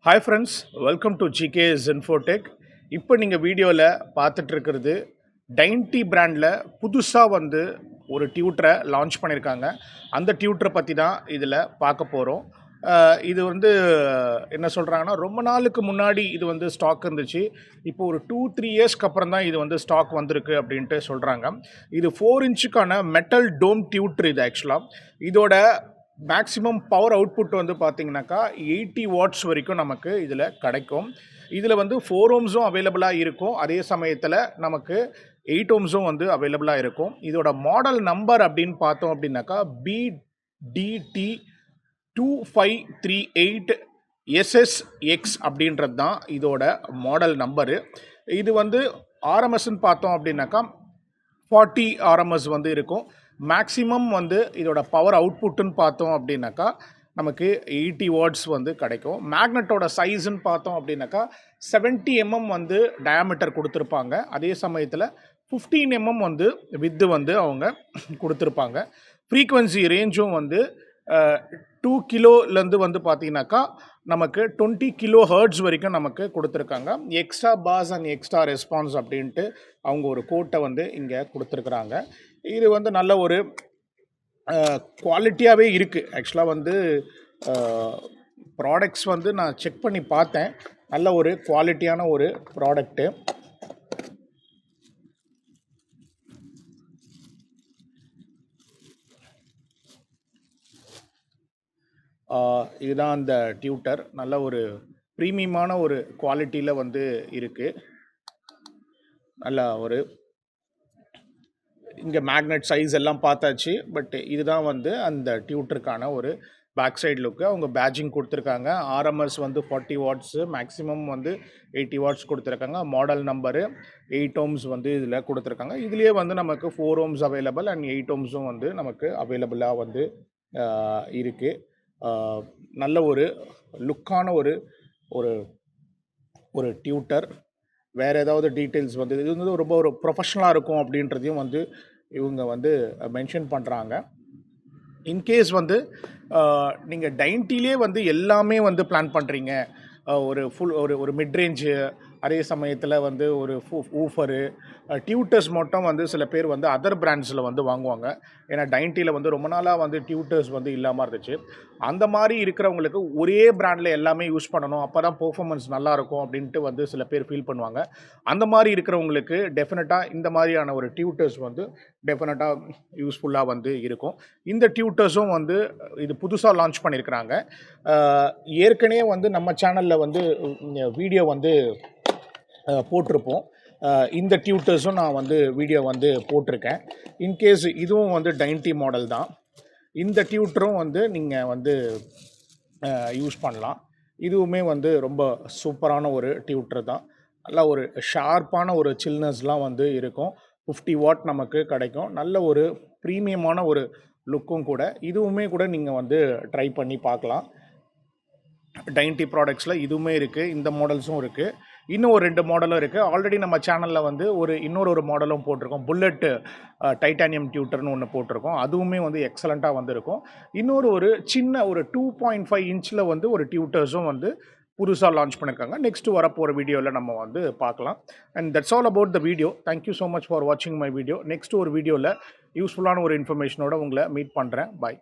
Hi friends, welcome to GK's Infotech. இப்போ நீங்கள் வீடியோவில் பார்த்துட்ருக்கிறது டைன்டி பிராண்டில் புதுசாக ஒரு டியூட்டரை லான்ச் பண்ணியிருக்காங்க. அந்த டியூட்டரை பற்றி தான் இதில் பார்க்க போகிறோம். இது என்ன சொல்கிறாங்கன்னா, ரொம்ப நாளுக்கு முன்னாடி இது ஸ்டாக் இருந்துச்சு. இப்போ ஒரு 2-3 இயர்ஸ்க்கு அப்புறம் தான் இது ஸ்டாக் வந்திருக்கு அப்படின்ட்டு சொல்கிறாங்க. இது 4 இன்ச்சுக்கான மெட்டல் டோம் டியூட்டர். இது ஆக்சுவலாக இதோட மேக்ஸிமம் பவர் அவுட்புட் பார்த்தீங்கன்னாக்கா 80 வாட்ஸ் வரைக்கும் நமக்கு இதில் கிடைக்கும். இதில் 4 ஓம்ஸும் அவைலபிளாக இருக்கும். அதே சமயத்தில் நமக்கு 8 ஓம்ஸும் அவைலபிளாக இருக்கும். இதோட மாடல் நம்பர் அப்படின்னு பார்த்தோம் அப்படின்னாக்கா BDT2538 SSX அப்படின்றது தான் இதோட மாடல் நம்பரு. இது ஆர்எம்எஸ்ன்னு பார்த்தோம் அப்படின்னாக்கா 40 RMS இருக்கும். மேக்ஸிமம் இதோட பவர் அவுட்புட்டுன்னு பார்த்தோம் அப்படின்னாக்கா நமக்கு 80 வாட்ஸ் கிடைக்கும். மேக்னெட்டோட சைஸுன்னு பார்த்தோம் அப்படின்னாக்கா 70 mm டயாமீட்டர் கொடுத்துருப்பாங்க. அதே சமயத்தில் 15 mm வித்து அவங்க கொடுத்துருப்பாங்க. ஃப்ரீக்வன்சி ரேஞ்சும் 2 கிலோலேருந்து பார்த்தீங்கன்னாக்கா நமக்கு 20 கிலோ ஹர்ட்ஸ் வரைக்கும் நமக்கு கொடுத்துருக்காங்க. Extra pass and extra response அப்படின்ட்டு அவங்க ஒரு கோட்டை இங்கே கொடுத்துருக்குறாங்க. இது நல்ல ஒரு குவாலிட்டியாகவே இருக்குது. ஆக்சுவலாக ப்ராடக்ட்ஸ் நான் செக் பண்ணி பார்த்தேன். நல்ல ஒரு குவாலிட்டியான ஒரு ப்ராடக்ட்டு. இதுதான் அந்த டியூட்டர். நல்ல ஒரு ப்ரீமியமான ஒரு குவாலிட்டியில் இருக்குது. நல்ல ஒரு இங்கே மேக்னெட் சைஸ் எல்லாம் பார்த்தாச்சு. பட் இதுதான் அந்த டியூட்டருக்கான ஒரு பேக் சைடு லுக்கு. அவங்க பேட்ஜிங் கொடுத்துருக்காங்க. ஆர்எம்எஸ் 40 வாட்ஸு, மேக்ஸிமம் 80 வாட்ஸ் கொடுத்துருக்காங்க. மாடல் நம்பரு 8 ஓம்ஸ் இதில் கொடுத்துருக்காங்க. இதுலேயே நமக்கு 4 ஓம்ஸ் அவைலபிள் அண்ட் 8 ஓம்ஸும் நமக்கு அவைலபிளாக இருக்குது. நல்ல ஒரு லுக்கான ஒரு ஒரு ஒரு டியூட்டர். வேறு ஏதாவது டீட்டெயில்ஸ் இது ரொம்ப ஒரு ப்ரொஃபஷ்னலாக இருக்கும் அப்படின்றதையும் இவங்க மென்ஷன் பண்ணுறாங்க. இன்கேஸ் நீங்கள் டைன்டிலே எல்லாமே பிளான் பண்ணுறீங்க, ஒரு ஃபுல் ஒரு மிட்ரேஞ்சு, அதே சமயத்தில் ஒரு ஊஃபரு, டியூட்டர்ஸ் மட்டும் சில பேர் அதர் பிராண்ட்ஸில் வாங்குவாங்க. ஏன்னா டைன்டியில் ரொம்ப நாளாக டியூட்டர்ஸ் இல்லாமல் இருந்துச்சு. அந்த மாதிரி இருக்கிறவங்களுக்கு ஒரே பிராண்டில் எல்லாமே யூஸ் பண்ணணும், அப்போ தான் பெர்ஃபார்மன்ஸ் நல்லாயிருக்கும் அப்படின்ட்டு சில பேர் ஃபீல் பண்ணுவாங்க. அந்த மாதிரி இருக்கிறவங்களுக்கு டெஃபினட்டாக இந்த மாதிரியான ஒரு டியூட்டர்ஸ் டெஃபினட்டாக யூஸ்ஃபுல்லாக இருக்கும். இந்த டியூட்டர்ஸும் இது புதுசாக லான்ச் பண்ணியிருக்கிறாங்க. ஏற்கனவே நம்ம சேனலில் வீடியோ போட்டிருப்போம். இந்த டியூட்டர்ஸும் நான் வீடியோ போட்டிருக்கேன். இன்கேஸ் இதுவும் டைன்டி மாடல் தான். இந்த டியூட்டரும் நீங்கள் யூஸ் பண்ணலாம். இதுவுமே ரொம்ப சூப்பரான ஒரு டியூட்டர் தான். நல்லா ஒரு ஷார்ப்பான ஒரு சில்னஸ்லாம் இருக்கும். 50 வாட் நமக்கு கிடைக்கும். நல்ல ஒரு ப்ரீமியமான ஒரு லுக்கும் கூட. இதுவுமே கூட நீங்கள் ட்ரை பண்ணி பார்க்கலாம். டைன்டி ப்ராடக்ட்ஸில் இதுவுமே இருக்குது. இந்த மாடல்ஸும் இருக்குது. இன்னும் ஒரு 2 மாடலும் இருக்குது. ஆல்ரெடி நம்ம சேனலில் இன்னொரு மாடலும் போட்டிருக்கோம். புல்லட் டைட்டானியம் டியூட்டர்னு ஒன்று போட்டிருக்கோம். அதுவுமே எக்ஸலண்ட்டாக இருக்கும். இன்னொரு சின்ன ஒரு 2.5 இன்ச்சில் ஒரு டியூட்டர்ஸும் புதுசாக லான்ச் பண்ணியிருக்காங்க. நெக்ஸ்ட்டு வரப்போகிற வீடியோவில் நம்ம பார்க்கலாம். And that's all about the video. Thank you so much for வாட்சிங் மை வீடியோ. நெக்ஸ்ட்டு ஒரு வீடியோவில் யூஸ்ஃபுல்லான ஒரு இன்ஃபர்மேஷனோட உங்களை மீட் பண்ணுறேன். பாய்.